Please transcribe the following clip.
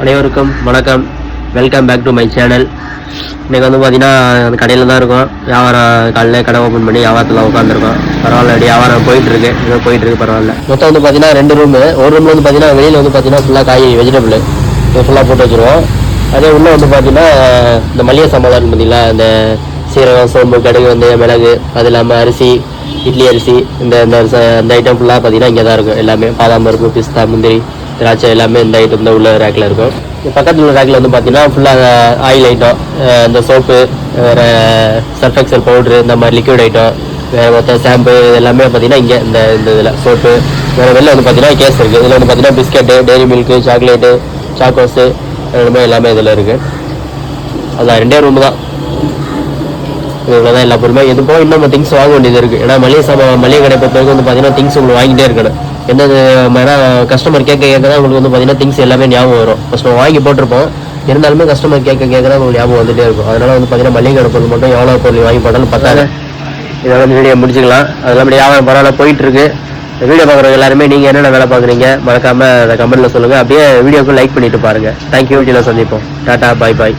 அனைவருக்கும் வணக்கம். Welcome back to my channel. இன்றைக்கி வந்து பார்த்தீங்கன்னா அந்த கடையில் தான் இருக்கும். வியாபாரம் காலையில் கடை ஓப்பன் பண்ணி வியாபாரத்தில் உட்காந்துருக்கோம். பரவாயில்ல, வியாபாரம் போயிட்டுருக்கு, ஏதோ போயிட்டுருக்கு, பரவாயில்ல. மொத்தம் வந்து பார்த்தீங்கன்னா 2 ரூமு. ஒரு ரூமில் வந்து பார்த்தீங்கன்னா வெளியில் வந்து பார்த்தீங்கன்னா ஃபுல்லாக காய் வெஜிடபிள் ஃபுல்லாக போட்டு வச்சுருவோம். அதே உள்ளே வந்து பார்த்தீங்கன்னா இந்த மளிகை சாமான் இருக்கும் பார்த்தீங்களா, இந்த சீரகம், சோம்பு, கடுகு, வெந்தயம், மிளகு, அது இல்லாமல் அரிசி, இட்லி அரிசி, இந்த ஐட்டம் ஃபுல்லாக பார்த்தீங்கன்னா இங்கே தான் இருக்கும். எல்லாமே பாதாம் பருப்பு, பிஸ்தா, முந்திரி, திராட்சை எல்லாமே இந்த ஐட்டம் தான் உள்ள ரேக்கில் இருக்கும். பக்கத்தில் உள்ள ரேக்கில் வந்து பார்த்தீங்கன்னா ஃபுல்லாக ஆயில் ஐட்டம், இந்த சோப்பு, வேறு சர்ஃப் எக்சல் பவுட்ரு, இந்த மாதிரி லிக்விட் ஐட்டம், வேறு மொத்தம் ஷாம்பு எல்லாமே பார்த்தீங்கன்னா இங்கே இந்த இதில் சோப்பு. வேறு வெளில வந்து பார்த்தீங்கன்னா கேஸ் இருக்குது. இதில் வந்து பார்த்தீங்கன்னா பிஸ்கெட்டு, டெய்ரி மில்க்கு, சாக்லேட்டு, சாக்கோஸு எல்லாமே இதில் இருக்குது. அதான் 2 ரூமு தான். இவ்வளோ தான் எல்லா பொருளுமே. இது போக இன்னும் திங்ஸ் வாங்க வேண்டியது இருக்குது. ஏன்னா மளிகை கடை பொறுத்தவரைக்கும் வந்து பார்த்தீங்கன்னா திங்ஸ் உங்களுக்கு வாங்கிட்டே இருக்கணும். என்னது கஸ்டமர் கேட்க தான் உங்களுக்கு வந்து பார்த்தீங்கன்னா திங்ஸ் எல்லாமே ஞாபகம் வரும். ஃபஸ்ட் நம்ம வாங்கி போட்டிருப்போம், இருந்தாலுமே கஸ்டமர் கேட்க தான் உங்களுக்கு ஞாபகம் வந்துகிட்டே இருக்கும். அதனால் வந்து பார்த்தீங்கன்னா மளிகை கடை பொருள் மட்டும் எவ்வளோ பொருள் வாங்கி போட்டாலும் பத்தாது. இதை வந்து வீடியோ முடிச்சுக்கலாம். அதெல்லாம் வியாபாரம் பரவாயில்ல போயிட்டுருக்கு. வீடியோ பார்க்குறவங்க எல்லாருமே நீங்கள் என்னென்ன வேலை பார்க்குறீங்க மறக்காமல் அதை கமெண்ட்டில் சொல்லுங்கள். அப்படியே வீடியோக்கு லைக் பண்ணிவிட்டு பாருங்கள். தேங்க்யூ. வீடியோவில் சந்திப்போம். டாட்டா, பாய் பாய்.